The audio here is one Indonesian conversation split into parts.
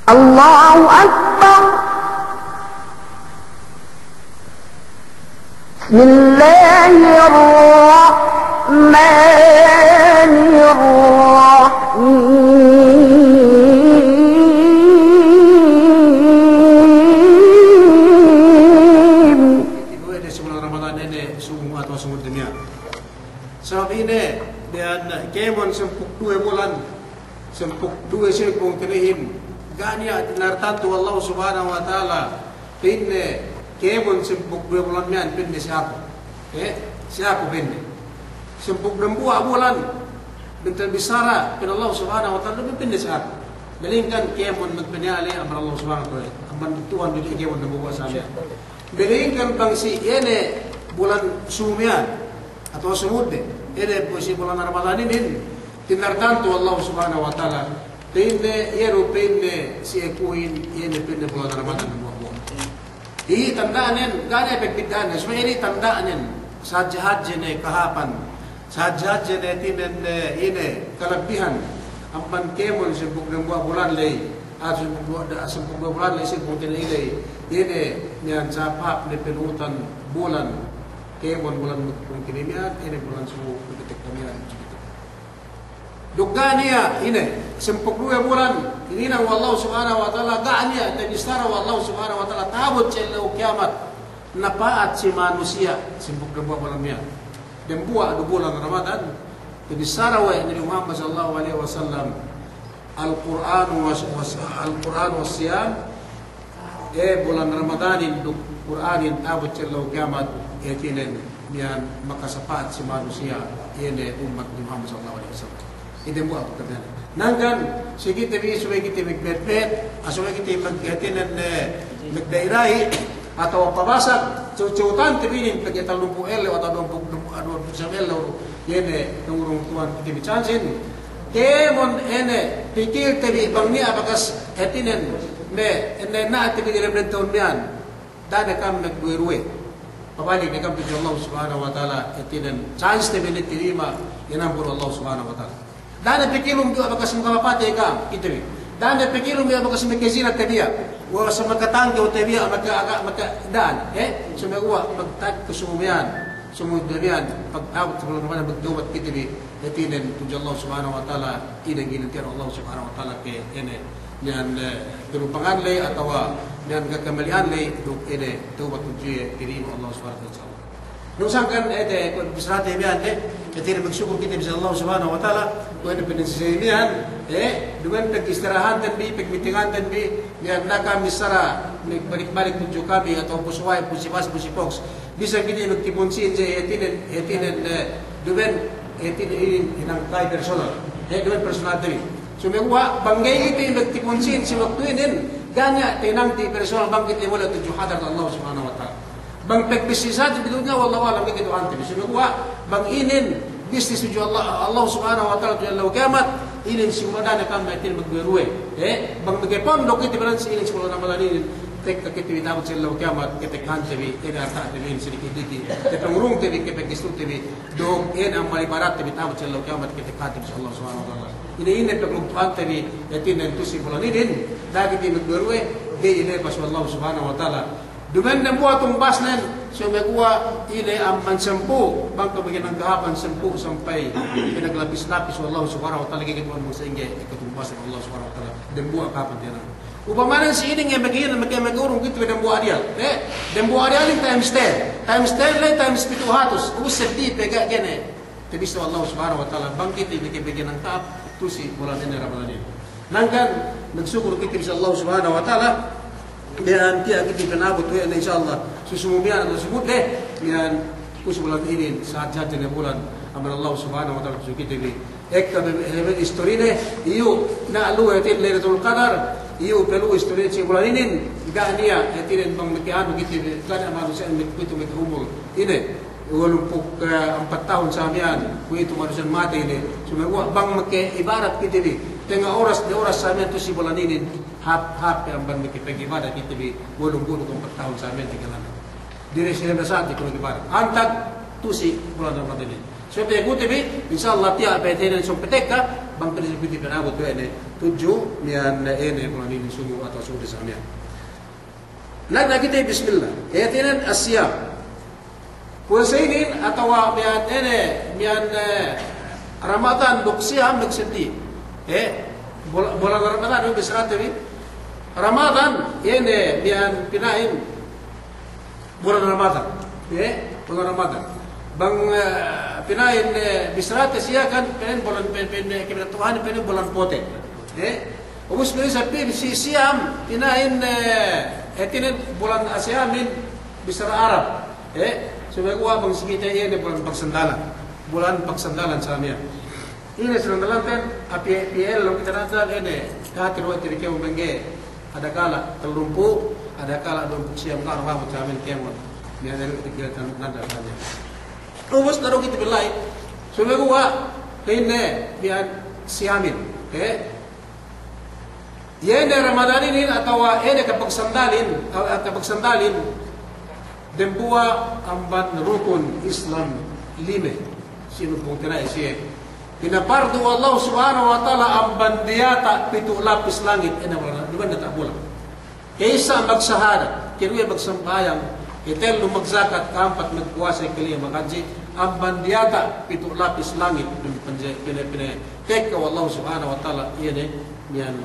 الله أكبر. بسم الله الرحمن الرحيم. Ito ay simula Ramadan ini sungguh atau sungguh dunia. Sebab ini dan kemon sempuk 2 bulan sempuk 2 sibuk tinihin ganya nartantu Allah subhanahu wa ta'ala pinne kemon sempuk 2 bulan mian pinne siapa siapa pinne sempuk 2 bulan bintan bisara pin Allah subhanahu wa ta'ala pinne siapa belingkan kemon magpenyali amar Allah subhanahu wa ta'ala amban Tuhan bili kemon 2 bulan sama belingkan bangsi ini bulan sumian atau sumude ini si bulan Ramadan ini tinartantu Allah subhanahu wa ta'ala pinne yero pinne si ekuin ini pinne bulan Ramadan buah-buah ini tandaan gana pagbidan semua ini tandaan sajahad jene kahapan sajahad jene tinen ini kalabihan ampan kemon sibuk ng bulan lay at sibuk bulan lay sibuk tin ilay ini niyan sapap ni penutan bulan kemon bulan kinimian ini bulan subuh ketik kamian dugania ini sempuk 2 bulan ini nang Allah subhanahu wa ta'ala gania dan istara Allah subhanahu wa ta'ala tabut celo kiamat napaat si manusia sempuk 2 bulan niya dan buah 2 bulan Ramadan dan istara wa Nabi Muhammad sallallahu alaihi wasallam Al-Quran was siyam bulan Ramadan Quranin tabut celo kiamat yakinin niyan makasapat si manusia ini umat Muhammad sallallahu alaihi wasallam ide buat pekerjaan nangkan sige tabi suwe kita magbetbet asuwe kita maghatinan magdairai atau pabasak cucutan tabi ni pagkita 30 atau 20 yene nurung tuan kita bichansin kemon ene pikir tabi bangni abakas hatinan me ene na tabi dilebren taon mian dana kam magbuirwe pabalik ni kam Allah subhanahu wa ta'ala hatinan chance tabi ni tirima yanambur Allah subhanahu wa ta'ala dana pikilum dia bakas mukapapate ka kitri dana pikilum dia bakas mekazina tabia wa sa makatangge o tabia maka dan sumaguwa magtag kusumian sumudrian pag-out sa mga magduwat kitri etinen tuja Allah subhanahu wa ta'ala inang ginantir Allah subhanahu wa ta'ala ke ene yan turupangan lay atau yan kakamalian lay duk ene tuwat tuji kirim Allah subhanahu wa ta'ala nung sangkan kung bisrate biyan ketika magsyukur kita bisa Allah subhanahu wa ta'ala kung ano pinagsisimihan dengan pag-istirahan dan bi pagmitingan dan bi niyan na kami sara balik-balik tuju kami atau pusuway pusipas pusipoks bisa kita magtipunsin siya etinen dengan etinen inang kay personal dengan personal diri sumegwa banggay ito yung magtipunsin si waktu ini ganya tinang ti personal bangkit ni mula tuju hadar Allah subhanahu wa ta'ala bang pagpisisat di dunia wallahu alam gitu anti semua bang inin bisnis tuju Allah subhanahu wa ta'ala jalla wa kiamat inin simadana kam maitin magberuwe bang magepon dokit balance inin simula Ramadan inin tek kakiti bitabot jalla wa kiamat ketek hantebi ina ta tebin sedikit tepengurung tebi kepegistu tebi dog ang malibarat tebi bitabot jalla wa kiamat ketek hantebi Allah subhanahu wa ta'ala ini peglugtuan tebi yatin dan tusi bulan inin dagi di magberuwe di ine pas Allah subhanahu wa ta'ala dengan nabuat tumbas nan sumegwa ile ang mansempu bang kabagyan ng gahapan sempu sampai pinaglapis-lapis wallahu subhanahu wa ta'ala gigituan mo sa inge ikutumbas ng Allah subhanahu wa ta'ala dembuak kapan tiyan upamanan si ining nga bagiyan magurong gitu dembuak dia dembuak dia ling times 10 lay times 700 usap di pega gene tebis Allah subhanahu wa ta'ala bang kita bigyan ng kaap tusi bulan ini Ramadan ini nangkan nagsyukur kita sa Allah subhanahu wa ta'ala dan dia kita penabut wa insyaallah susumumian atau sebut dan bulan ini saat bulan amal Allah subhanahu wa ta'ala kita bi ekta istorine iyo na alu etin Lailatul Qadar iyo pelu istorine si bulan ini gania etin bang mekiano kita kana manusia itu umur ini 84 tahun sa amian kung ito manusia mati ini sumagwa bang make ibarat kita bi tengah oras de oras sa amian to si bulan ini hap yang ban makipag-ibadah kita bi 84 tahun sa amin tinggalan dire sila na sa atin kung ibadah antag tusi bulan Ramadan ini So pe gutibi insyaallah tiya pe tenen so peteka bang prinsipiti penabot ko ene tuju mian ene kung ani sungu atau sungu sa mian. Nagna kita bismillah. Kaya tenen asyam. Puasa ini atau mian ene mian Ramadan buksiyam magsenti. Bulan Ramadan yung bisrat ini. Ramadan ini mian pinain bulan Ramadan. Bulan Ramadan. Bang pinain bisrat siya kan pinain bulan kinatuhan pinain bulan pote. Ubus pinain sabi si siyam pinain etinin bulan Asyamin bisara Arab. Sebagai bang sikita ini bulan pagsandalan. Bulan pagsandalan sa amin. Ini sandalan kan PL lo kita nanti ini kahit ruwet tirike umbengge ada kala terlumpu ada kala lumpu siam kan wa mutamin kemon. Ni ada kegiatan nada saja. Ubus taruh kita belai. Sebagai ini biar siamin. Yan Ramadan ini atau ini kapagsandalan dembuwa amban rukun Islam 5 sino pong tinaisiye pinapardo Allah subhanahu wa ta'ala amban diyata 7 lapis langit ina wala di ba natabulang kaysa magsahada kinuya magsambayang itelo magzakat kampat magpuasa kalima kanji amban diyata 7 lapis langit pina tek Allah subhanahu wa ta'ala yene yan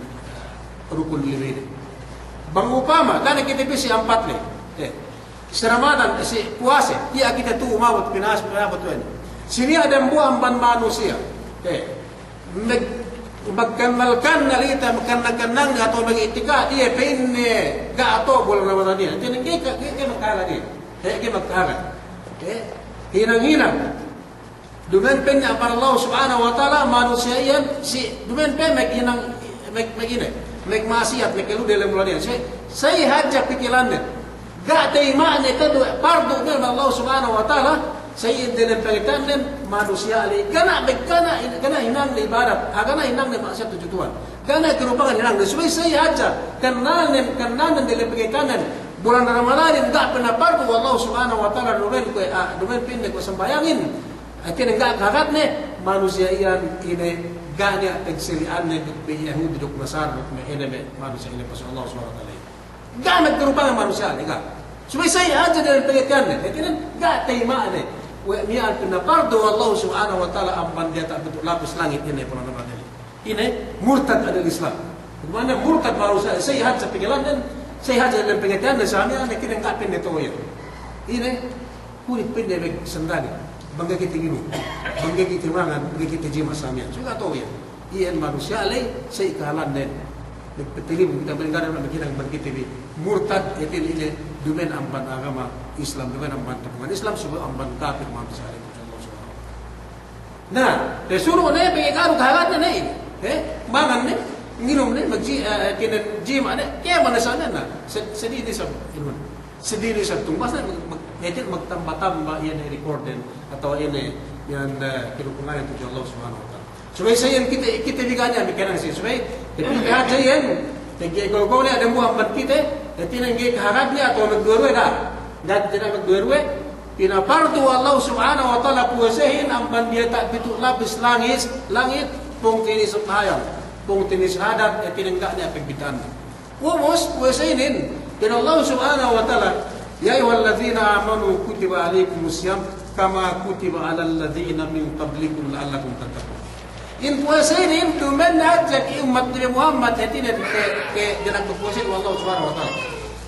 rukun 5 bang upama dana kita bisi 4 le si Ramadan, si puasa, iya kita tu umawat pinas pinabot yan. Sini ada buang ban manusia. Magkanalkan nalita, magkanang atau mag-itika, iya pinne gato bulan Ramadan yan. Tinan kaya magkala din. Kaya magkala. Hinang-hinang. Dumen pen para Allah subhanahu wa ta'ala manusia yan, si dumen pen maghinang magmasiat, magkalu dalam bulan yan. Saya hajak pikiran din. Gak iman itu pardu dengan Allah Subhanahu wa taala saya dalam pengertian manusia ali kana hinang di ibadat agana hinang di maksiat tujuan kana kerupakan hinang supaya saya aja kenal dalam pengertian bulan Ramadan enggak pernah pardu Allah Subhanahu wa taala dumen pindah ko sembayangin akhirnya enggak kakatne manusia yang ini ganya tegsilian di Yahudi dok Nasar dok ini manusia ini pas Allah Subhanahu wa taala gak kerupakan manusia ni kan supaya saya aja dalam pengertian ni jadi gak terima ni mian pinapardo Allah subhanahu wa ta'ala amban dia tak betul lapis langit ini pun nama ini murtad adalah Islam mana murtad manusia saya aja pengertian dan saya aja dalam pengertian dan sama ni kita gak pindah tu ya ini kulit pindah sendiri bangga kita minum bangga kita mangan bangga kita jima sama juga tu ya ian manusia lay saya kalan dan Petilim kita berikan dalam bagian berkita ini murtad itu ini domain amban agama Islam domain amban tapungan Islam sebuah amban kafir manusia ini Allah Subhanahu. Nah, disuruh ni pengikat kahatnya ni, mangan ni, minum ni, kena jima ni, kaya mana sana na, sedih ni sab tumbas na, itu magtambah ini recording atau ini yang kinukungan itu Allah Subhanahu wa taala. Supaya saya kita biganya bikinan sih supaya kita lihat saya tegi kalau ni ada muhammad kita jadi nanti harapnya atau magdurwe dah dan tidak magdurwe pinapardo Allah subhanahu wa ta'ala puasahin amban dia tak bitu lapis langit pung tinis hayang pung tinis hadat tinenggak dia pagbitan umos puasahin dan Allah subhanahu wa ta'ala ya ayyuhalladzina amanu kutiba alaikumusiyam kama kutiba alal ladzina min qablikum la'allakum tattaqun. In puasa ini tumen ajak umat Nabi Muhammad hatin ke jangan berpuasa Allah Subhanahu wa taala.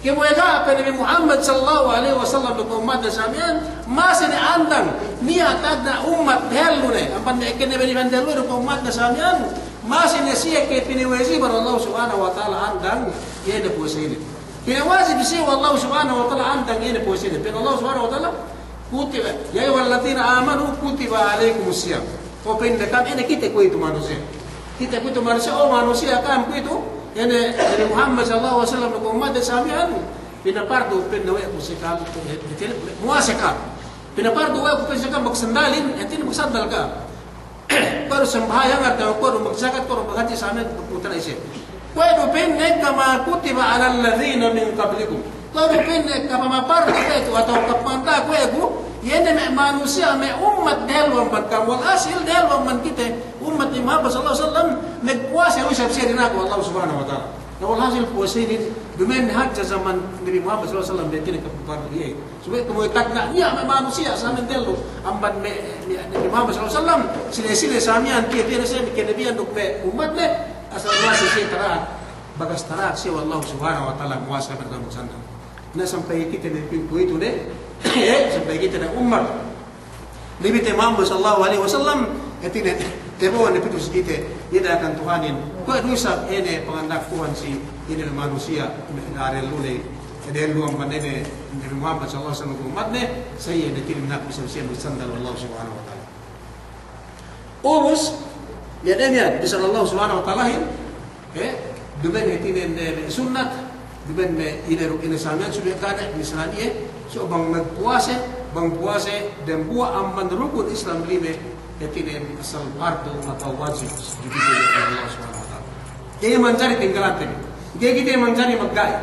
Kemudian apa Nabi Muhammad sallallahu alaihi wasallam ke umat samian masih ni andang niat ada umat helune ampan ke Nabi bandelu ke umat samian masih ni sia ke pinewezi bar Allah Subhanahu wa taala andang ye de puasa ini. Kena wajib si Allah Subhanahu wa taala andang ye de puasa ini. Allah Subhanahu wa taala kutiba ya ayyuhalladzina amanu kutiba alaikumusiyam. O pindakan ini kita ku itu manusia. Kita ku itu manusia, oh manusia kan ku itu. Ini dari Muhammad sallallahu alaihi wasallam ke umat samian pinapardo pindawe ku sekal muasaka. Pinapardo wa ku sekal magsandalin, itu magsandal ka. Baru sembahyang atau baru magzakat baru maghaji samian putra isi. Kuwi pinne kama kutiba alal ladzina min qablikum. Lalu pinne kama mapardo itu atau kapanta ku Yene me manusia me umat delwang batkam wal asil delwang man kita umat ni Muhammad sallallahu alaihi wasallam nagpuasa usab siya din ako Allah subhanahu wa ta'ala. Na wal hasil puasa din dumen hajja zaman Nabi Muhammad sallallahu alaihi wasallam dia kapar dia. Supaya kamu takna niya me manusia sa amin delwo amban me Nabi Muhammad sallallahu alaihi wasallam sile-sile samian dia sa kenabiyan duk me umat le asal masih siya tara bagas tara siya Allah subhanahu wa ta'ala muasa berdamu sanda. Na sampai kita ni pintu itu deh sampai kita na umat Nabi Muhammad sallallahu alaihi wasallam ketina tebo na pitu kita ida akan Tuhanin ko dusa ene pangandak Tuhan si ine manusia arel lule ede luang manene Nabi Muhammad sallallahu alaihi wasallam umat ne saya dikirim nak bisa siya bersandal Allah subhanahu wa taala urus ya demian bisa Allah subhanahu wa taala dumen hetinen sunnat dumen ine samian sudah kada misalnya so bang nagpuasa dan buah amman rukun Islam lime hetine asal fardu atau wajib dibisa Allah subhanahu wa taala kaya mencari tinggalan tadi dia kita mencari maggai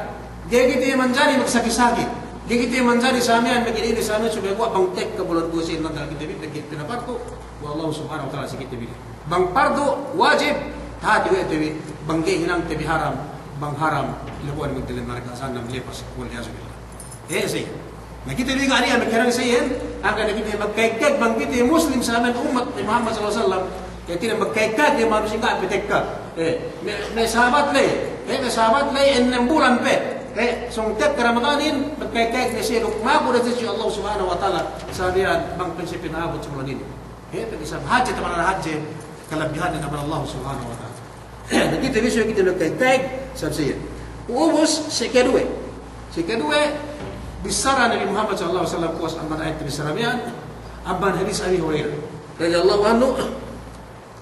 dia kita mencari magsaki-saki dia kita mencari samian begini ini samian sudah buat bang tek ke bulan buasin nanti kita bit na fardu wallahu subhanahu wa taala sikit bit bang fardu wajib hati we bang ge hinang tebi haram bang haram lakuan magdalin mereka sana melepas wal yazubillah sih nah kita juga hari yang berkira saya akan kita magkaitkat bang kita muslim sa amin umat ni Muhammad sallallahu alaihi wasallam kaya tidak magkaitkat dia manusia enggak petekka may sahabat lay 6 bulan pe sungtek ke Ramadanin magkaitkat ni siya lukmago na siya Allah subhanahu wa ta'ala sabihan bang prinsipin abot sa bulan ini pag-isang haji taman na haji kalabihan na naman Allah subhanahu wa ta'ala kita bisa kita magkaitkat sa siya ubos si kedua bisara Nabi Muhammad sallallahu alaihi wasallam kuas amman ayat bisaramian amman hadis Abi Hurairah radhiyallahu anhu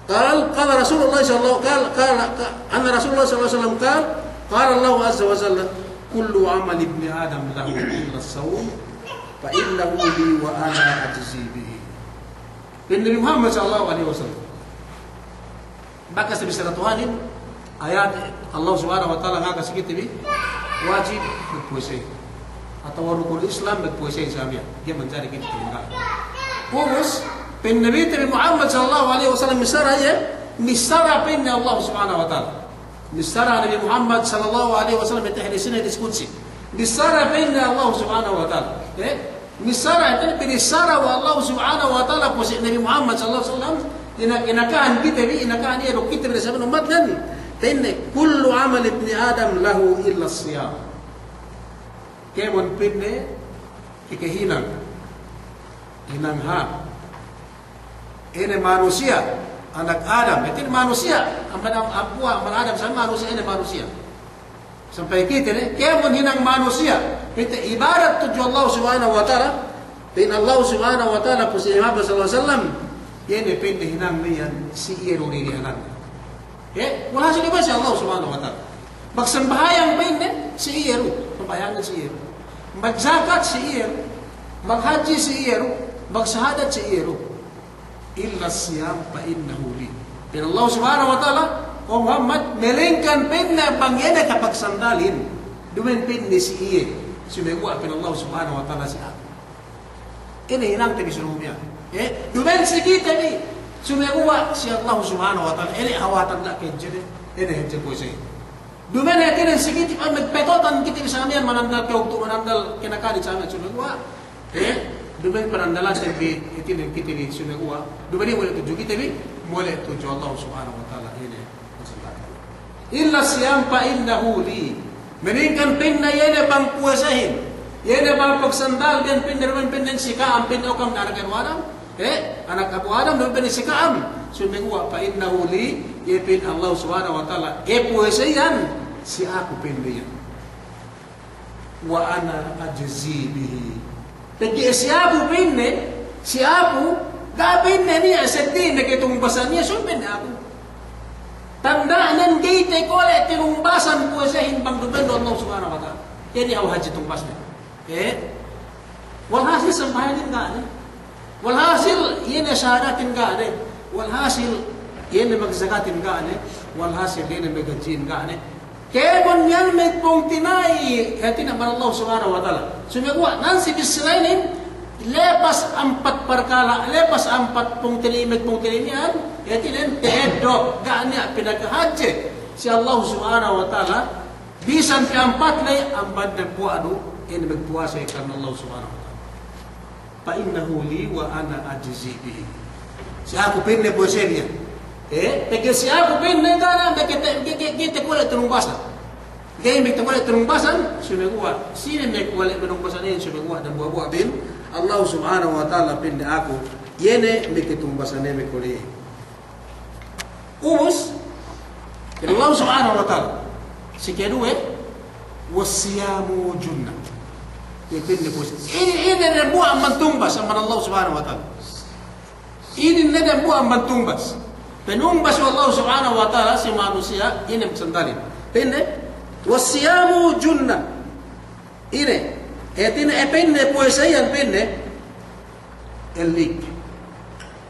قال رسول الله صلى الله أن رسول الله صلى الله عليه وسلم قال الله عز وجل كل عمل ابن آدم له إلا الصوم فإنه لي وأنا أجزي به Nabi Muhammad sallallahu alaihi wasallam bakas bisara Tuhanin ayat Allah subhanahu wa ta'ala ngakas kita bi wajib berpuasa atau rukun Islam berpuasa Islamia dia mencari kita tinggal urus pen Nabi Muhammad sallallahu alaihi wasallam misara pen Allah subhanahu wa ta'ala misara Nabi Muhammad sallallahu alaihi wasallam tahdisin hadis qudsi misara pen Allah subhanahu wa ta'ala misara pen misara wa Allah subhanahu wa ta'ala pusi Nabi Muhammad sallallahu alaihi wasallam inakaan kita bi inakaan dia kita bersama umat dan tenne kullu amal ibni adam lahu illa as-siyam kemon pinne ikehinang hinangha ini manusia anak Adam itu manusia amban Adam sama manusia ini manusia sampai kita ni kemon hinang manusia kita ibarat tujuh Allah subhanahu wa ta'ala din Allah subhanahu wa ta'ala pusi Muhammad sallallahu alaihi wasallam ini pinne hinang niyan si iero ni anak wala sila ba si Allah subhanahu wa ta'ala magsambayang pinne si iero pambayangan si iero magzakat si iero maghaji si iero magsahadat si iero illa siyam fa innahu li dan Allah subhanahu wa ta'ala o Muhammad melengkan pinna bangyana kapag sandalin dumen pinne si iye sumegwa pin Allah subhanahu wa ta'ala si ako ini hinang tabi surumya dumen si kita ni sumegwa si Allah subhanahu wa ta'ala ini hawatan na kenjede ini henjede po siya dumen yakin si kita magpetotan kita sa amin manandal kayog manandal kinakalit sa amin sumegwa dumen perandalan tapi itu kita ni sumegwa dumen boleh tuju kita bi boleh tuju Allah subhanahu wa ta'ala ini illa siyam fa innahu li meningkan pinna yana bang puasahin yana bang pagsandal dan pinna sikaam pinna okam na anak Adam anak Abu Adam dan pinna sikaam sumegwa fa innahu li yepin Allah subhanahu wa ta'ala puasayan si aku pinna yan wa ana ajzi bihi pergi siapu pinne, siapu dah pinne ni sedih nak tumbasan niya sumpin aku. Tandaan kita kolek tinumbasan puasa himbang duben Allah subhanahu wa ta'ala. Ini awal haji tumbasnya. Walhasil sembahyang enggak ada. Walhasil ini syahadatin enggak ada. Walhasil ini magzakatin enggak ada. Walhasil ini magajin enggak ada. Kebon yan may pong tinay hati naman Allah subhanahu wa ta'ala. Sumigwa, nansi bisirainin lepas 4 perkala, lepas 4 pungtilimian, yaitu teedok, gaknya pinaghahaji si Allah subhanahu wa ta'ala, bisan pi 4 lay, ambad nagpuado, ini magpuasa karena Allah subhanahu wa ta'ala. Fa innahu li wa ana ajzi bihi. Si aku pinne puasa dia. Porque si aku pinne gana, kita kulit terumbasan. Kaya may kulit terumbasan, sumiguwa. Sino may kulit terumbasan yun, sumiguwa, dan buwa-buwa bin, Allah subhanahu wa ta'ala pinne ako, yene may kitumbasan yun, may kulit. Ubus, Allah subhanahu wa ta'ala, si kedua, wasiyamu junnah. Ini na buah mantumbas sama Allah subhanahu wa ta'ala. Ini na buah mantumbas. Penumbas Allah subhanahu wa ta'ala si manusia, ini sandalin. Penne, wasiyamu junnah. Ini, penne puesayan penne, elik.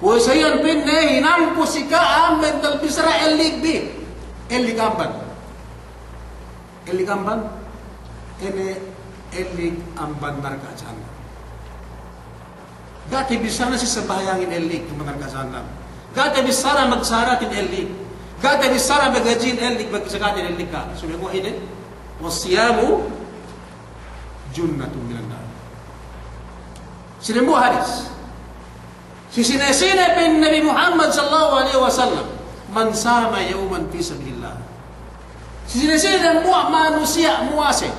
Puesayan penne, hinampu sika amen talbisra elik bi. Elik amban. Elik amban, ini elik amban narka jahannam. Gati bisa na si sabayangin elik ng narka jahannam. Gati bisa na magsaratin elik. Gati bisa na magajin elik magsagatin elik ka. So mo ini wasiyamu junnatun minan nar. Sino mo hadis? Si sinesine bin Nabi Muhammad sallallahu alaihi wasallam, man sama yawman fi sabilillah. Si sinesine mo manusia muase.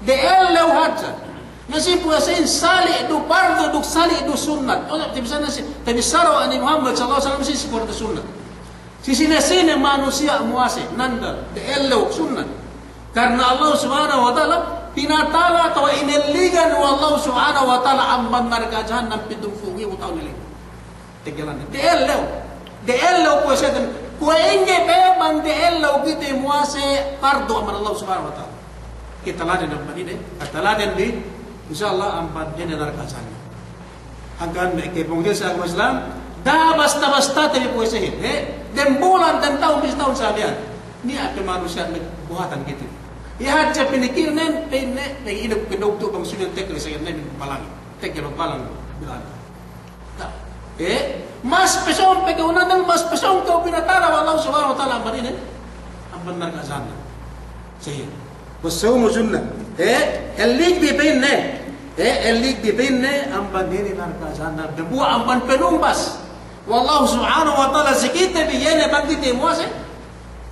De elaw hadza nasi puasain sali du pardo du sali du sunnat o bisa nasi tabisaro ani Muhammad sallallahu alaihi wasallam si seperti sunnat si sini manusia muase nanda de elaw sunnat karena Allah subhanahu wa ta'ala pinatala atau ineligan wa Allah subhanahu wa ta'ala amban narka jahannam pidumfungi utaw nili tegelan de elaw puasain kuenge bebang de elaw kita muase pardo aman Allah subhanahu wa ta'ala. Kita laden ng panine, at laden di, inshallah, ang panine na narkasan. Hanggang ikipong din sa Islam, da basta-basta tayo po isahin. Den bulan, den taon, bis taon sabi yan. Ni at manusia nagbuhatan kita. Ihat siya pinikir nen, nag-inag pinugto pang sunyang tekli sa yan, palang, tekli palang, bilang. Mas pesong, pagkaunan ng mas pesong ito, pinatara, Allah subhanahu wa ta'ala, ang panine, ang panarkasan. Sige. والصوم جنة الليك بيننا الليك بيننا أم بنديني ناركا جانا دبوا أم بن بنومبس والله سبحانه وتعالى سكيت بيجينا بندي مواسه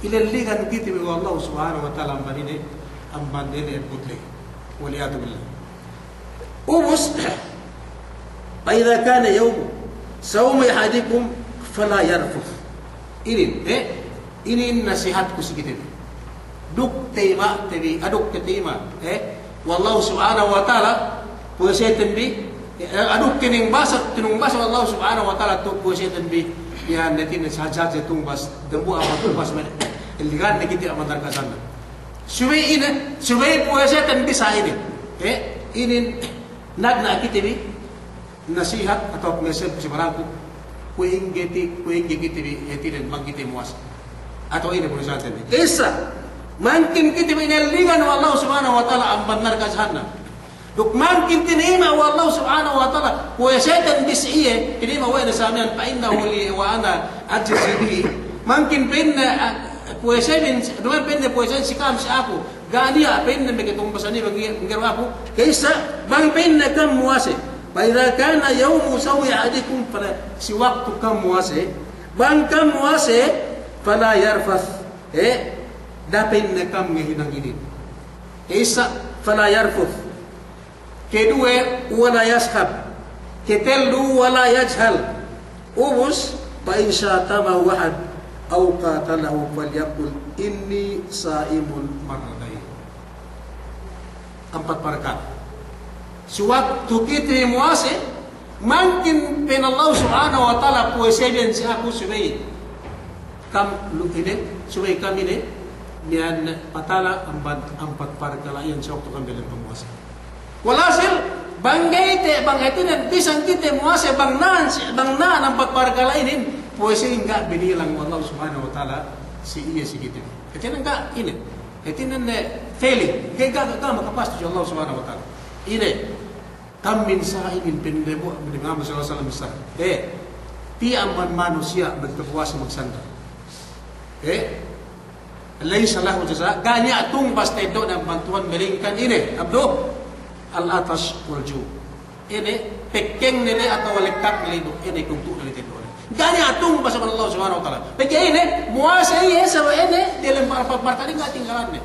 إلى الليك أن كتب والله سبحانه وتعالى أم بنديني البطلي والعياذ بالله أوبس فإذا كان يوم صوم أحدكم فلا يرفث إني نصيحتكم سكيت duk tema tebi aduk ketima wallahu subhanahu wa ta'ala puasa tembi aduk kening basa tinung basa wallahu subhanahu wa ta'ala tu puasa tembi ya netin sajat tung bas dembu apa tu bas men ligan nekiti amantar kasana suwe puasa tembi sa ini ini nagna kitibi nasihat atau nasihat si barangku kuing kitibi etiren magiti muas atau ini puasa tembi isa mungkin kita meneligan Allah subhanahu wa ta'ala amban narka jahannam. Duk mungkin tinima Allah subhanahu wa ta'ala puasatan bisiye tinima wa nasamian fa innahu li wa ana ajzi. Mungkin pinna puasain dua pinna puasain sikam si aku gania pinna megetumbasani bangir aku kaisa bang pinna kam muase. Fa idza kana yawmu sawi adikum fala si waktu kam muase bang kam muase fala yarfas dapat nakam ngehinang ini. Isa fala yarfuth. Kedua wala yashab. Ketelu wala yajhal. Ubus fa in syatama wahad aw qatalahu falyaqul inni saimun maradain. 4 perkara. Sewaktu kita muase mungkin pen Allah subhanahu wa ta'ala puasa ben si aku subai. Kam lu ini subai kami ini niyan patala ang 4 perkara yan sa waktu kami bilang pemuasa. Walhasil bangaitin at bisang kita muasa bang naan ang 4 perkara ini puasa enggak binilang Allah subhanahu wa ta'ala si kita. Kaya enggak ini. Kaya failing. Kaya enggak makapas sa Allah subhanahu wa ta'ala. Ini. kam min sa'ilin pinlebo Nabi Muhammad SAW besar. Tiang manusia berpuasa magsanda. Laysa lahu jaza. Ganya tung pasti do ng bantuan melingkan ini. Abdo al-atash wal ju. Ini pekeng nile atau lekat nile do. Ini kung tu nile do. Ganya tung pas Allah Subhanahu wa taala. Pekeng ini muasa ini sama ini dalam parta ini enggak tinggalan nih.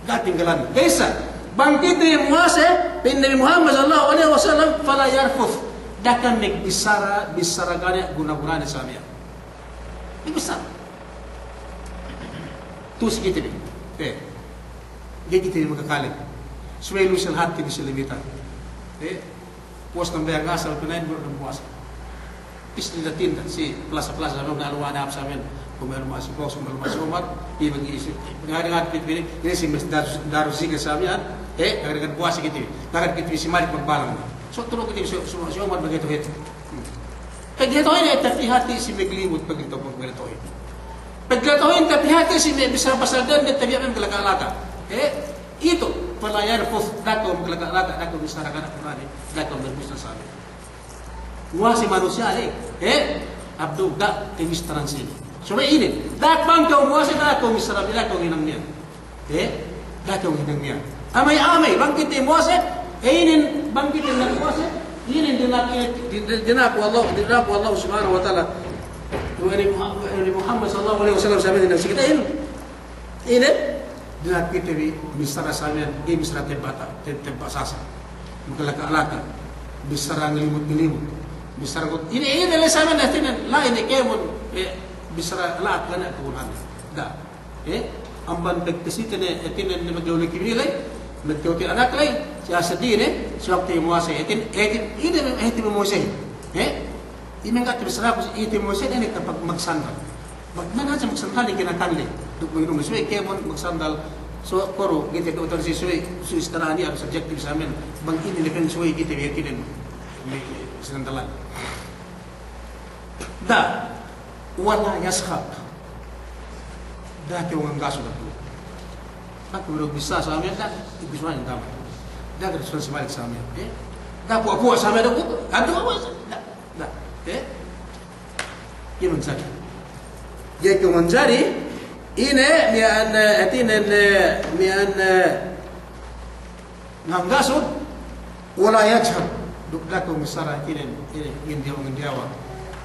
Enggak tinggalan. Kaisa bangkit yang muasa bin Nabi Muhammad sallallahu alaihi wasallam fala yarfuf. Dakan nek bisara gane guna-guna ni samia. Ini besar. Tu sikit ni. Dia kita ni magkakalit. Suwelo sila hati ni sila limitan. Puas ng bayang asal pinayin mo ng puas. Isli natin si plaza-plaza namin na aluwan sa amin. Kung meron mga sigaw, sumalong mga sumat, ibang iisip. Nagagagat pitpili, ini si Darusika sa amin, nagagagat puas sikit ni. Nagagagat pitpili si Malik magbalang mo. So tulog kita si Omar magitohit. Pag gitohin ay tapihati si Meglimut pag ito magitohin. Pag gitohin tapihati si Bisar-Basardan at tabihan ng galaka-alaka. Ito, palayan po dako maglalaka, dako bisarakan at kurani, dako berbisnes sa amin. Wah si manusia Abdul dak kemistaran sini. So ini, dak bangkau muasa dako misara dako ginang niya. Dako ginang niya. Amay-amay bangkit muasa, ini bangkit ng muasa, ini dinaku Allah Subhanahu wa taala. Ini Muhammad sallallahu alaihi wasallam sabi ng sikita ini dia kita bisara samian dia bisara tebata tebasasa magkalaka-alaka bisara ngelimut-ngelimut bisara ini le samian natin la ini kemon bisara la kana kunan da amban pagkasita ne etinen maglulog kibili nagtuti anak lay siya sa dine siya waktu mo sa etin ini mo sa imengat bisara ko itin mo sa ini kapag magsandal magmana sa magsandal kinakanli duk mengirung sesuai kemon magsandal so koro kita ke utara sesuai su istarani atau subjektif sa amin bang ini lekan sesuai kita yakinin sandalan da wala yashab da ke wang gaso da tu tak bro bisa sa amin da ibisuan da da ke suan semalik sa amin da puak sa amin da adu awas da Ia mencari. Dia ke mencari ini mian mian nanggasud wala yajhab dukdako misara ini ngindiawa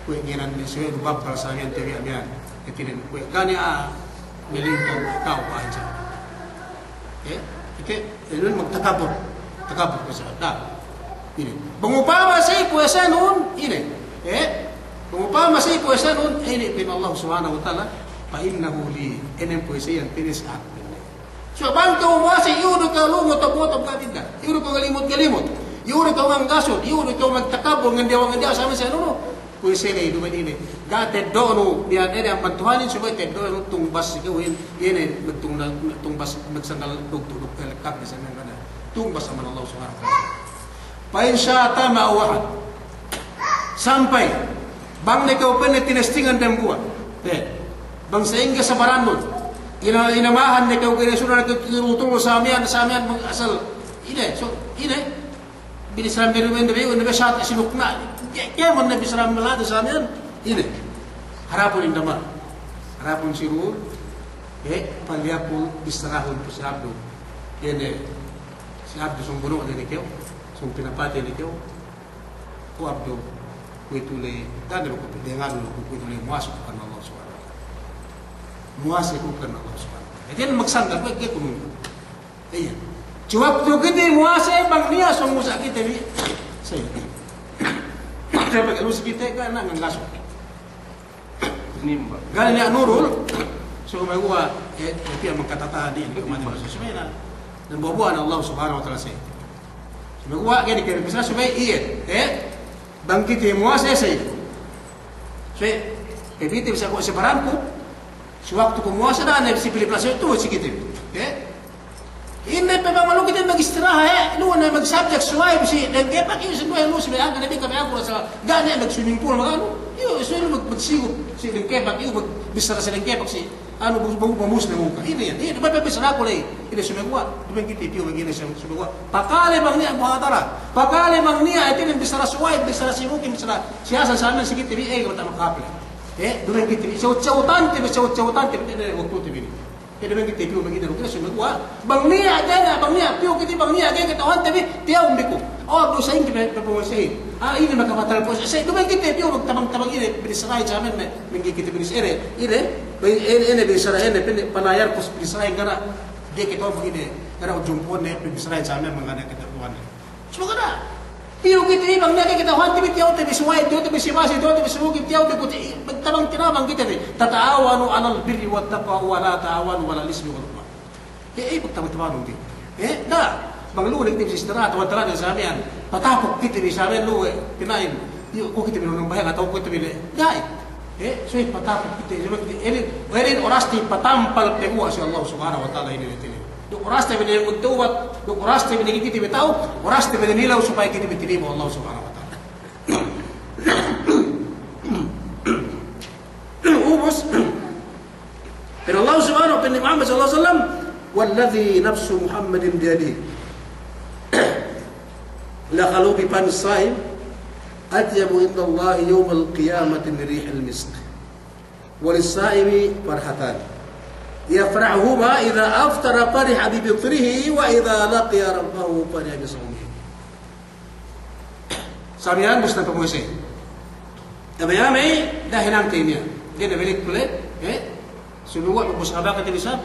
kue nginan sesuai babal samian tewi amian itinin kue kani melingkong kau aja itu magtakabur kasi ini mengupama say puasa nun ini mengupama say puasa nun ini pin Allah Subhanahu wa taala fa innahu li enen puasa yang tinis at so bangko mo say yudo ka lumot ka bidda yudo ka galimot yudo ka manggasod yudo ka magtakabur ngandiawa sa sa nuno puasa ni duman ini gate dono biyan ene ang pantuhanin subay te dono tungbas gawin ene tungbas magsandal dugtulog kap sa nangana tungbas sa Allah Subhanahu wa taala pa insya tama wahad sampai bang nikaw pa na tinestingan ng buwan bang sa inga sa baranon inamahan nikaw kinasura na tinuturo sa amin mag-asal so binisram birumen na bayo na siya sinukna kaya man na bisram malado sa amin harapon indama harapon siru palyapo bisrahon po si Abdo si Abdo sumbuno na nikaw sung pinapati nikaw o Abdo kuitulay tanda ko dengar ko kuitulay muasok kan Allah Subhanahu wa taala muasok ko kan Allah Subhanahu wa taala eden magsandal ko ke kuno ayan jawab to gede muasok bang niya sung musa kita ni say sabi ko si kita ka na ngasok nimba gali ni nurul so may wa pia magkatata din ko man sa sumena ng bubuan Allah Subhanahu wa taala say Magwa gani kaya bisa subay bangkit yung mga sesay so ebiti bisa ko separan ko so waktu ko mga sa daan si Piliplasyo ito sikit hindi pa ba malukit yung mag-istiraha noon na mag-subject suway si nagkepak yung sinuhay mo si Mayang nabi kami ako sa gani mag-swimming pool magano yung suway magsigop si nagkepak yung magbisara sa nagkepak si ano Muslim ka. Ini yan. Ini ba bisara ko lay. Ini sumegwa. Dumen kiti piyo magina sumegwa. Pakali bang niya buhat tara. Pakali bang niya ito yung bisara suway, bisara sirukin, bisara siyasa sa amin sige TV kata makapla. Dumen kiti chautan TV ini waktu TV. Dumen kiti piyo magina ro kina sumegwa. Bang niya ada bang niya piyo kiti bang niya ada katawan TV tiyaw umbiku. Oh, do sa inyo pagpapawasahin. Ini makapatal po. Sa dumen kiti piyo magtabang-tabang ini binisara sa amin mengi kiti binisere. Ini binisara ini panayar pos binisara ngara dia kita begini ngara ujumpon ne binisara sa amin mangana kita tuan. Semua kada. Piyo kiti bang niya kita wan TV tiyaw TV suway do TV simasi do TV sumugi tiyaw bikuti magtabang tinabang kita ni tataawanu alal birri wat taqwa wa la taawanu wala lismi wal udwan. Pagtabang-tabang din. Da bang lu nek tim sistera atau antara sa amin patapok kita ni sa amin lu pinain ko kita binunong bayan atau ko kita bile gai so patapok kita ini orasti patampal pegua si Allah subhanahu wa taala ini do orasti bine mutawat do orasti bine kita bitaw orasti bine nilaw supaya kita bitinimo Allah subhanahu wa taala ubus pero Allah subhanahu wa taala Muhammad sallallahu alaihi wasallam والذي نفس محمد بيده لخلوق فم الصائم أطيب عند الله يوم القيامة من ريح المسك وللصائم فرحتان يفرحهما إذا أفطر فرح بفطره وإذا لقي ربه فرح بصومه. Sabihan gusto pa mo siya. Tabayame dahil ang tinya. Dia nabalik kulit. Suluwa magmusabakat ibisa.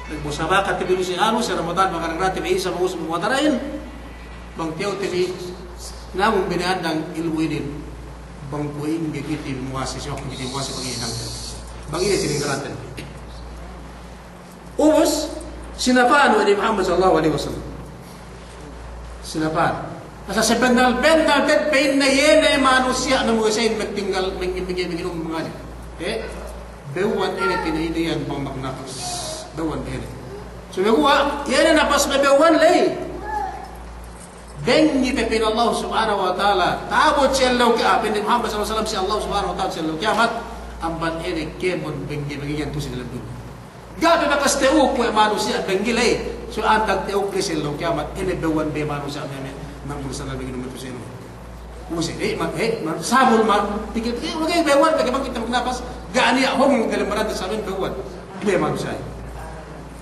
Magmusabakat ibisa ano sa Ramadan makarang may isa mo sa muwatarain. Bang tiyaw tini namong binadang ilmuinin bang puing gigiti muwasi siya kung hindi muwasi pag-iinang bang ini sininggaratan ubos sinapaan ni Muhammad sallallahu alaihi wasallam sinapaan nasa sa bendal ted pain na yene manusia na mga sayin magtinggal minginom mga bewan ini tinahiniyan pang magnapas bewan ini so magawa yene napas na bewan lay bengi pepin Allah subhanahu wa ta'ala tabot siyallaw ka pinin Muhammad sallallahu alaihi wasallam si Allah subhanahu wa ta'ala siyallaw kiamat amban ene kemon bengi bagian tu sila dun gabi bakas teu ko manusia bengi lay so antag teu ko siyallaw kiamat ene bewan be manusia meme mangul sana bagi numero sino musi sabul ma tikit wagay bewan bagi bang kita magnapas gaani hom galamran sa amin bewan be manusia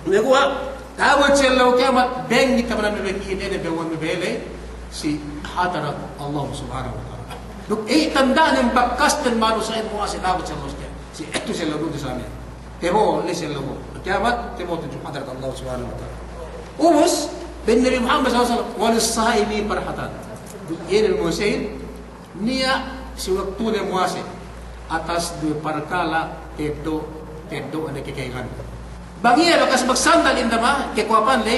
negwa tabot siyallaw kiamat bengi taman bagi ene bewan bele si hadarat Allah subhanahu wa ta'ala. Duk tanda ng bakas ng manusia mo kasi tabot siyallaw si ito siyallaw doon sa amin. Tebo le siyallaw mo. Kiamat tebo to hadarat Allah subhanahu wa ta'ala. Ubus bin Nabi Muhammad sallallahu alaihi wasallam wal sahibi farhatan. Yan ang musayin niya si waktu na muasi atas du parkala tedo ang nakikaigan. Bangiya bakas magsandal indama kekwapan le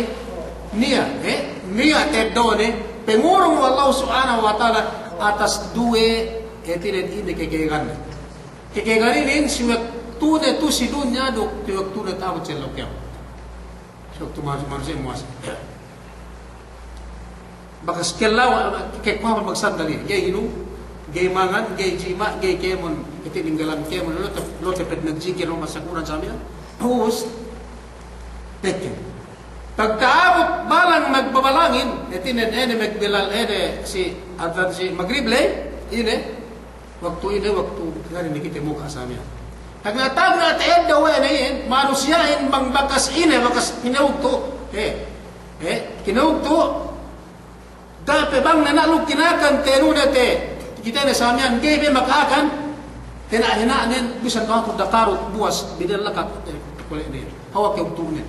niya tedo ne pengurong Allah subhanahu wa ta'ala atas due etinen ini kekaigan. Kekaigan ini si waktu na tu si dunya do waktu na tabot siyallaw kiamat. So waktu manusia muasi. Bakas kelaw kekwapan magsandali gay hinu gay mangan gay jima gay kemon itininggalan kemon lo tepet nagjigil no masakuran sa amin post teken pagkaabot balang magbabalangin itinen ene magbilal ene si advan si maghrib lay ine waktu kani nikite muka sa amin tagnatag na taed daw ene manusyain bang bakas ine bakas kinaugto kinaugto dape bang nanalog kinakan tenuna te kita na sa amyan gebe makakan tinahinanin bisan ka dakarot buwas bidalakat kulay ni hawak yung tunin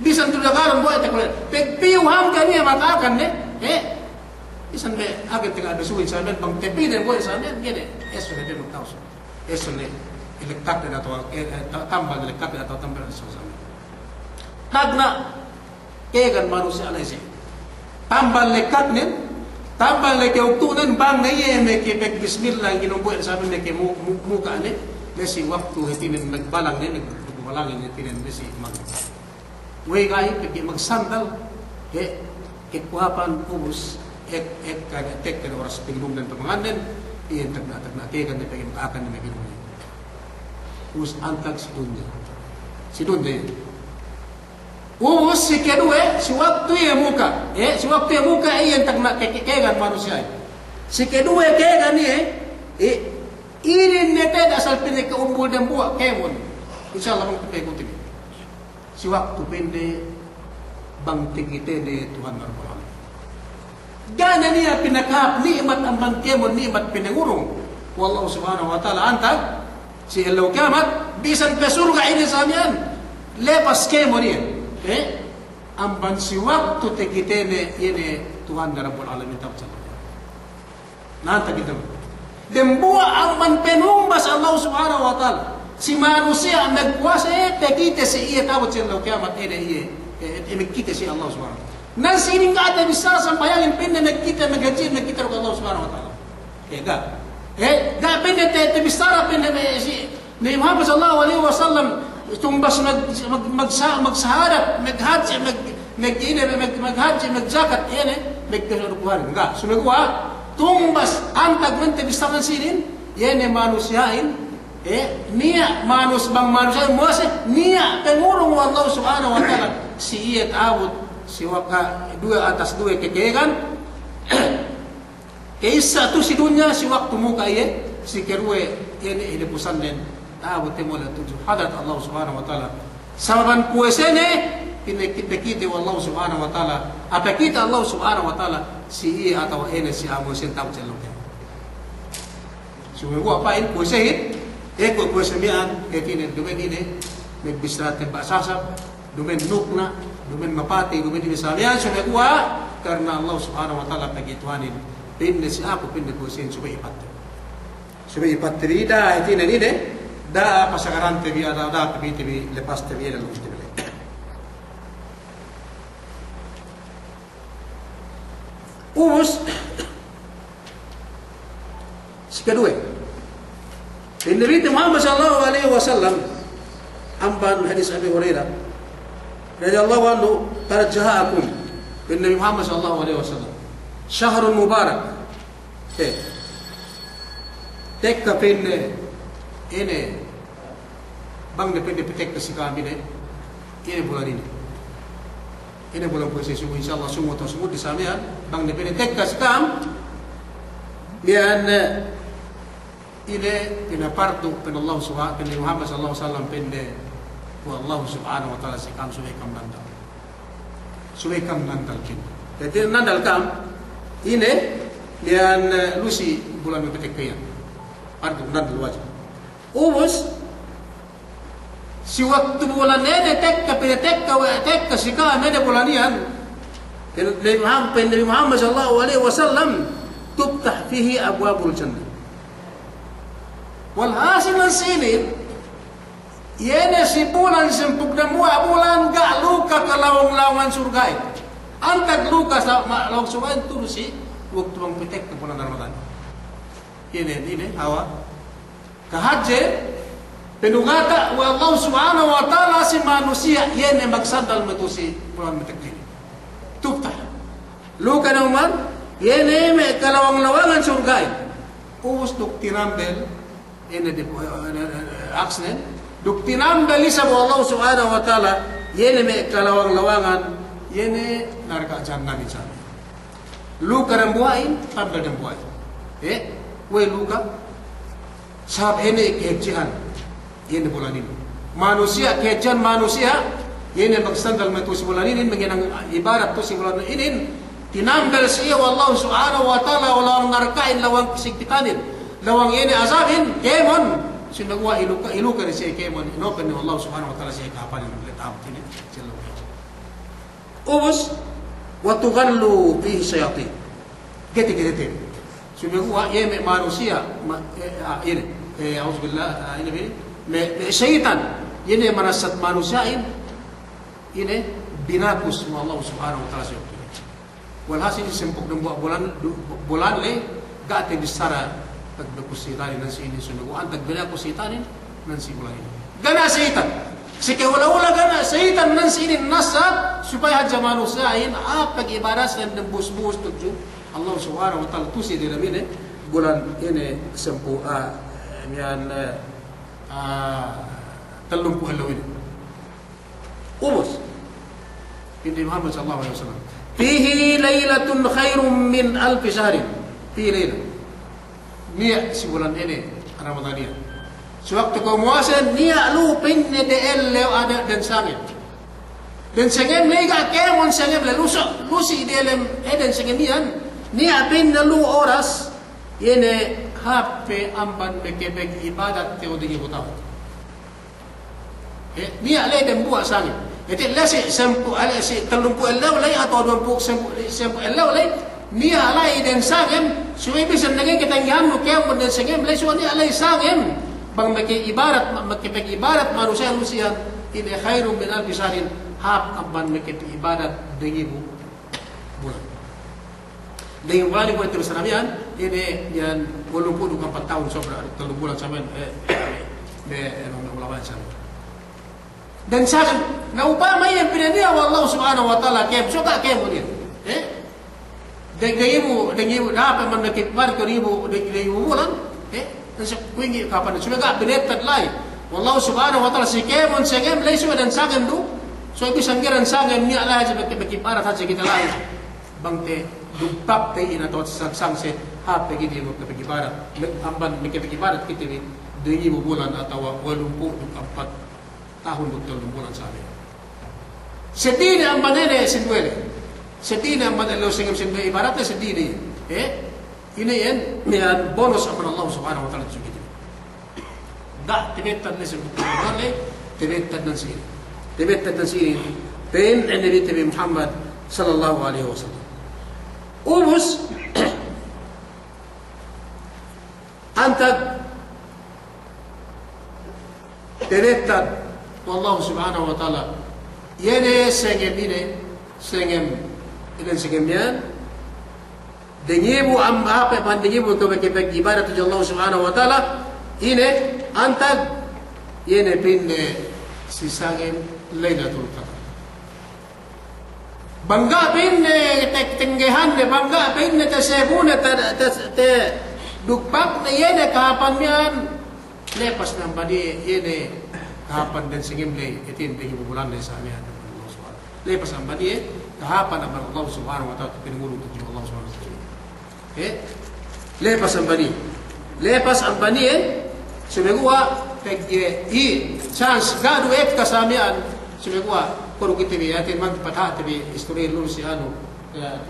bisan tu dakarot buwas kulay pegpiuham kaniya makakan ne bisan be agad tinga adasuin sa amyan bang tepiden buwas sa amyan gene eso na din magtaos eso ne iliktak na to tambal iliktak na to tambal sa amyan tagna kegan manusia alay siya tambal lekat nin tambal leke uktunan bang nayeme ke pek bismillah ginubuan sa amin ke muka ni nasi waktu hitinin nagbalang ni nagbalangin hitinin nasi mag way gay pek magsandal ke kuhapan ubus kan tek kan oras pinglungdan pamanganen iyan tagna ke kan pek makakan ni meginun ubus antag si dunya Si Dunde. Si kedua, si waktu yang muka. Si waktu yang muka yang tak nak kekegan manusia. Si kedua kekegan ni, ini nete asal pilih ke umbul dan buat kemon. InsyaAllah bang kita ikuti. Si waktu pendek, bang kita di Tuhan Rabbul Alamin. Gana niya pinakahap nikmat ang bang kemon, nikmat pinangurong. Wallahu subhanahu wa ta'ala antag, si Elaw Kiamat, bisan pesurga ini sa amin. Lepas kemon niya. Ang bang si waktu te kita ini Tuhan Rabbul Alamin. Nantag kita. Dan buat ang bang penumbas Allah subhanahu wa ta'ala. Si manusia ang nagkuasa kita si iya tabot si Elaw Kiamat kita si Allah subhanahu wa ta'ala. Nan sining ka ada bisa sampayangin pinna nagkita nagkita ro Allah subhanahu wa ta'ala. Ga pinna te bisara pinna si ni Muhammad sallallahu alaihi wasallam tumbas magsahadat maghaji maghaji magzakat magdaro kuhan ga sumagwa tumbas antag men te bisara sinin yene manusiain niya bang manusia muase niya pengurung Allah subhanahu wa ta'ala si iya taabot si waka dua atas dua kekegan kaisa tu si dunya si waktu muka iya si kerue ini hidupusan den taabot temola tujuh hadrat Allah subhanahu wa ta'ala sababan puesene pinekite Allah subhanahu wa ta'ala apa kita Allah subhanahu wa ta'ala si iya atau ene si amo sen taabot sen lokya sumego apain puesehit eko puesemian kekine dumen ini nagbisrate basasab dumen nukna dumen mapati dumen ini samian sumegwa karena Allah subhanahu wa ta'ala pagituanin pinne si ako pinne puesin subay ipat rida itine ini da pasagarante via da piti lepas te via lo stile ubus si kedua Nabi Muhammad sallallahu alaihi wasallam amban hadis Abi Hurairah radhiyallahu anhu tarja'akum bin Nabi Muhammad sallallahu alaihi wasallam syahrun mubarak tekka pinne ini bang depende petek si kami ini bulan ini bulan puasa subuh insyaallah semua tersebut di samian bang depende tekka si kam lian ini pinaparto pen Allah subhanahu pen Muhammad sallallahu alaihi wasallam pende wa Allah subhanahu wa ta'ala sikam suwe kam nandal kin jadi nandal kam ini lian lusi bulan petek kaya parto nandal wajib ubus si waktu bulan ini tekka si kam ini bulan yan Nabi Muhammad sallallahu alaihi wasallam tuftah fihi abwabul jannah walhasil ng silid, yene si bulan sempuk na mua bulan ga luka kalawang-lawangan surgay. Ang tagluka sa lawang surgay turo si waktu bang pitek ng bulan Ramadan. Yene, hawa. Kahadje, penugata wa Allah subhanahu wa ta'ala si manusia, yene magsandal mo si bulan pitek din. Tuktah. Luka naman, yene may kalawang-lawangan surgay. Ubus duk tinambel, ini di aksnen duk tinambal isa mo Allah subhanahu wa ta'ala yene me kalawang-lawangan yene narka jannah ni sana luka ng buhayin tambal ng buhay we luka sab ene kehjian yene bulanin manusia kehjian manusia yene magsandal metu si bulanin mengenang ibarat tu si bulanin inin tinambal siya Allah subhanahu wa ta'ala walang narkain lawang sigpitanin lawang ini azabin kemon sinagwa iluka ni siya kemon inopen ni Allah subhanahu wa ta'ala siya kapan ng letap ini ubus wa tughallu fihi shayatin gete sinagwa yeme manusia ini auzubillah ini syaitan ini manasat manusiain ini binakus mo Allah subhanahu wa ta'ala siya walhasil sempuk ng bulan le gate bisara pagbakusitanin ng si ini sunuguan tagbakusitanin ng si bulan ini gana seitan si kewala-wala gana seitan ng si ini nasa supaya hadja manusiain apag ibaras ng bus-bus tuju Allah subhanahu wa ta'ala tusi din namin bulan ini sempu yan talumpu halawin ubus. Hindi Muhammad sallallahu alaihi wasallam. Fihi laylatun khairum min alfi shahrin. Fihi layla. Niya si bulan ini Ramadan dia. Sewaktu kau muasa niya lupin ne de elle ada dan sangit. Dan sangem lega kemon sangem le lusi de lem eden sangem niya pin na lu oras yene hape amban bekebek ibadat te odingi butaw. Niya le dem buat sangit. Jadi lah si sempu ala si telumpu Allah lay atau dompu sempu Allah lay niya alai dan sangem suwi bisa nagay ketanggihan mo kaya mo dan sangem lay suwi niya alai sangem bang makipag ibarat manusia lusihan ini khairum min alfi shahrin hap amban makipag ibadat dengibu bulan. Dengan bulan ini terus namian ini yan 84 tahun sobra 3 bulan sampean melawan sana. Dan sakin na upama yan pinaniya Allah subhanahu wa ta'ala kem so ka kem dia dengimu dapat man nakipar ko ribu dengimu bulan dan sa kuingi kapan sudah binetad lai Allah subhanahu wa ta'ala si kemon sengem lay sudah dan sakin du so bisa ngiran sakin ni Allah sa bakiparat sa kita lai bangte dugpak te ina to sang se hape gidi mo kapigibarat amban kapigibarat kita ni dengimu bulan atau 84 tahun betul bulan sabi. Sedih ang banene sinwele. Sedih ang banene lo singam sinwele ibaratnya sedih ni. Ini yan niyan bonus akan Allah subhanahu wa ta'ala sugiti. Da tibetad ni subhanahu tibetad nan sini. Tibetad nan sini. Pen Nabi Muhammad sallallahu alaihi wasallam. Ubus antag tibetad Allah subhanahu wa ta'ala yene sengem ine sengem ilan sengem yan dengibu am apa pandengibu to bekebek ibarat Allah subhanahu wa ta'ala ine antag yene pinne si sangem Lailatul Qadar bangga pinne tenggehan de bangga pinne tasebuna te dukpak yene kahapan yan lepas nang badi yene kahapan dan singimlay itin bagi bulan dari sana Allah Subhanahu. Lepas ang badi kahapan ang Allah Subhanahu wa ta'ala pinulong tujuh Allah Subhanahu wa ta'ala. Lepas ang badi sumegua i chance gadu kasamian sumegua kuro kita bi atin magpatha bi istorya lu si ano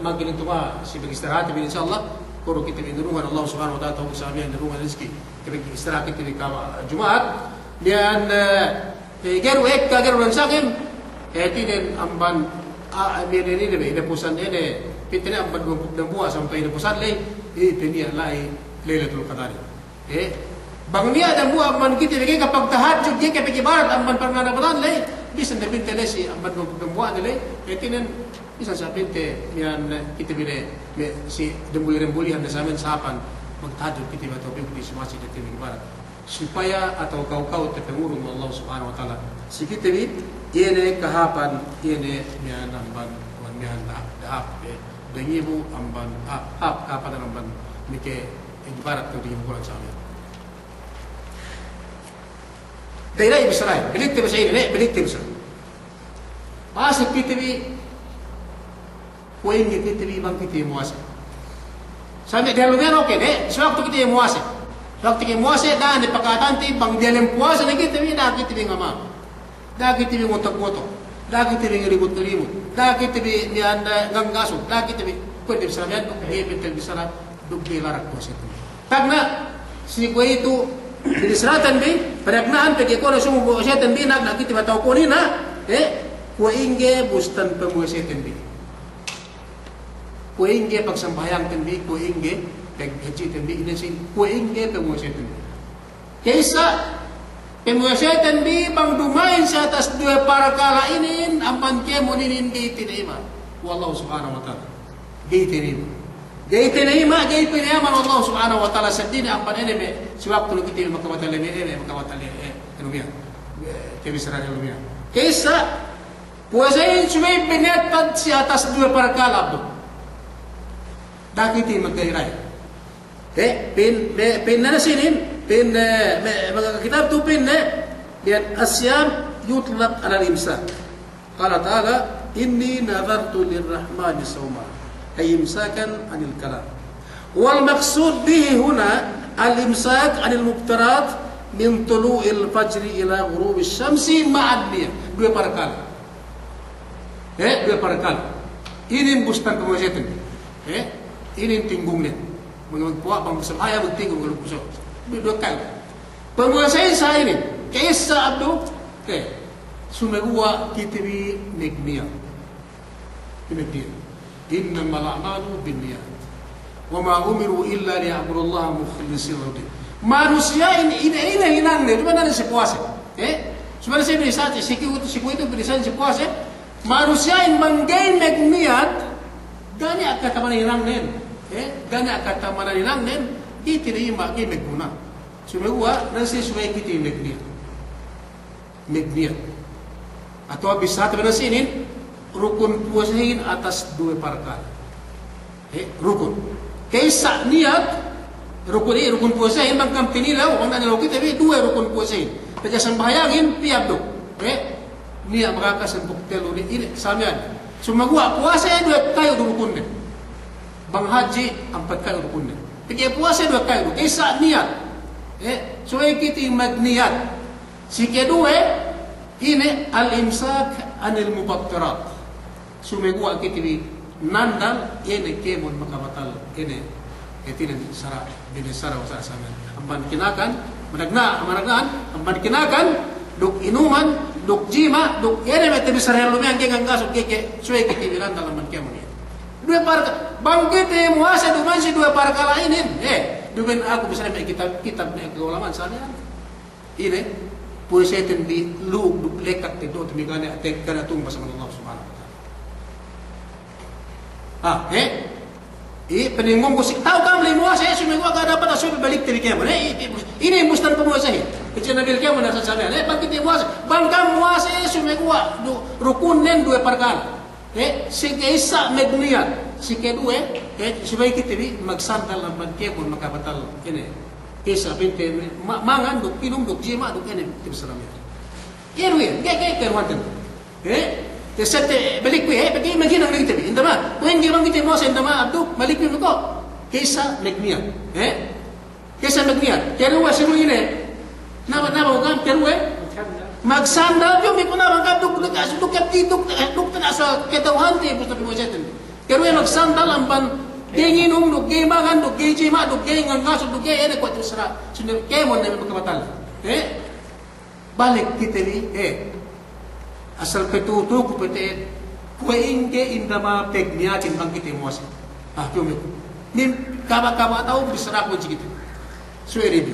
magiling tuma si bagistirahat bi insyaallah kuro kita bi nurungan Allah Subhanahu wa ta'ala tahu kasamian nurungan rezeki kita istirahat kita bi Jumaat dan geru geru sakim tinen amban amene ni be pusan ene pitene amban dan buah sampai pusan lay penia lai Lailatul Qadar bang dia dan buah amban kita bagi kapag tahajud dia kapag ibarat amban pernah lay bisa na pintele si amban dan buah lay tinen bisa sa pinte yan kita bile si dembuli-rembulihan na sa amin sapan magtahajud kita ba to di masjid kita ibarat supaya atau kau terpengurung Allah Subhanahu wa ta'ala sikit ini yene kahapan yene niyan amban wan niyan dahap dengibu amban hap kapan amban nike ibarat ko di bulan sa amin daira Israel belikte ba sa ini belikte ba pasik kitibi kuing kitibi bang kitibi muasa sampai dialungin oke deh sewaktu kitibi muasa waktu ke muasa dah di pakatanti bang dalam puasa lagi tapi dah kita ngama dah kita ngotok-ngotok dah kita ngeribut-ribut dah kita ni anda nganggasu dah kita pun di sana duk betul bisa duk dilarak puasa itu karena si kue itu di selatan bi peraknaan pergi kono semua puasa itu bi nak kita tahu koni na kue inge bustan pemuasa itu bi kue inge pagsambayang itu bi kue inge haji tembi ini sin kuingge pemuasetan. Kaisa pemuasetan bi bang dumain sa atas dua para kala ini ampan ke moninin gay tinima. Wallahu subhanahu wa ta'ala. Gay tinima. Gay tinima gay pinaman Allah subhanahu wa ta'ala sa din ampan ini be siwaktu kita makawatali be makawatali anumiya. Kebisaranya anumiya. Kaisa puasain suway binetad si atas dua para kala abdo. Dakiti magkairay. pin na sinin pin kitab tu pin biar asyam yutlaq ala al-imsak Qala ta'ala, inni nadhartu lirrahmani sawma, ay imsakan anil kalam. Wal maqsud bihi huna al-imsak anil mubtarat min tulu'il fajri ila ghurubis syamsi ma'ad niyah. Dua perkara. Dua perkara. Ini bustan kemusyaitan. Ini tinggungnya. Mengpuak bang sebaya bertinggung kalau kusuk. Dua kali. Penguasai saya ini. Kaisa abdu. Sumegua kitibi nigniya. Ini dia. Innamal a'malu binniyat. Wa ma umiru illa liya'budullaha mukhlishin lahu din. Manusia ini hilang nih. Cuma ada sepuasnya. Sebenarnya saya bisa siku itu bisa sepuasnya. Manusia yang menggain nigniat, gani akan taman hilang nih. Gani akan taman hilang nih. Itu dia makin meguna. Sumegua nasi suai kita nigniat. Atau bisa teman ini rukun puasain atas dua perkara. Rukun. Kaisa niat rukun puasain bangkam tinilaw ang nanilaw kita dua rukun puasain. Kaya sembahyangin tiap do. Niat mereka sempuk telu ini samian. Sumagua puasa dua kayu rukun ni. Bang haji 4 kayu rukun ni. Kaya puasa dua kayu. Kaisa niat. So kita magniat. Si kedua ini al-imsak anil mubattirat. Sumegua kita nandal ini kemon makabatal ini etinan sara bini sara wasa sama amban kinakan managnaan amban kinakan duk inuman duk jima duk ini mete bisara lume ang kengang kasuk keke suwe kita bilang dalam amban kemon ini dua parka bangkit muasa duman si dua parka lain duben aku bisa mek kitab mek keulamaan sana ini puisetin di lu duk lekat itu temigane atek kana tung sama Allah Subhanahu peninggung ko tahu kan beli muasa sumegua ka dapat aso balik tiri kemo ini mustan pemuasa kecil nabil kemo nasa sana bangkit muasa bangkam muasa sumegua rukun nen dua perkara si keisa medniat si kedua supaya kita magsantal ng kemo makabatal ini kesa pinte mangan duk inum duk jima duk ini tibsalamit kirwin kerwanten Tesete balik ko pagi magina ng itabi. Indama, kung hindi man kita mo sa indama abdu, balik ko ko. Kesa magniya. Kesa magniya. Pero wa sino ini. Nama kan pero magsanda yo mi ko na magab duk duk sa ketawhan ti busto mo seten. Pero magsanda lampan dinginom duk gimagan duk gijima duk gingan ngaso duk ene ko tsara. Sino kemon na makabatal. Balik kita ni asal petutu ku pete kuinge indama pegniatin bangkit emosi kyomi nin kaba tahu bisara ko jigit suere bi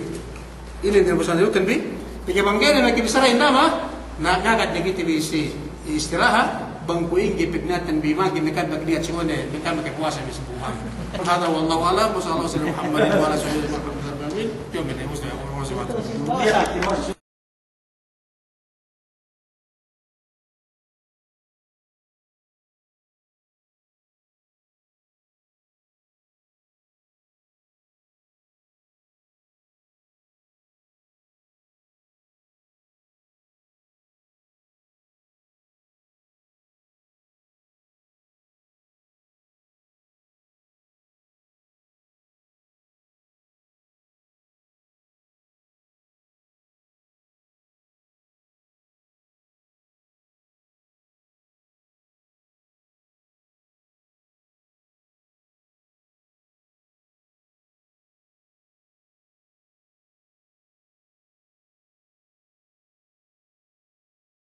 ini ne bosan yo kan bi peke bangene na kibisara indama na ngagat jigit bi si istirahat bangku inge pegniatin bi magin nekan bagniat singone nekan ke puasa bi sebuah hada wallahu alam sallallahu alaihi wasallam Muhammad wa ala alihi wa sahbihi kyomi ne musta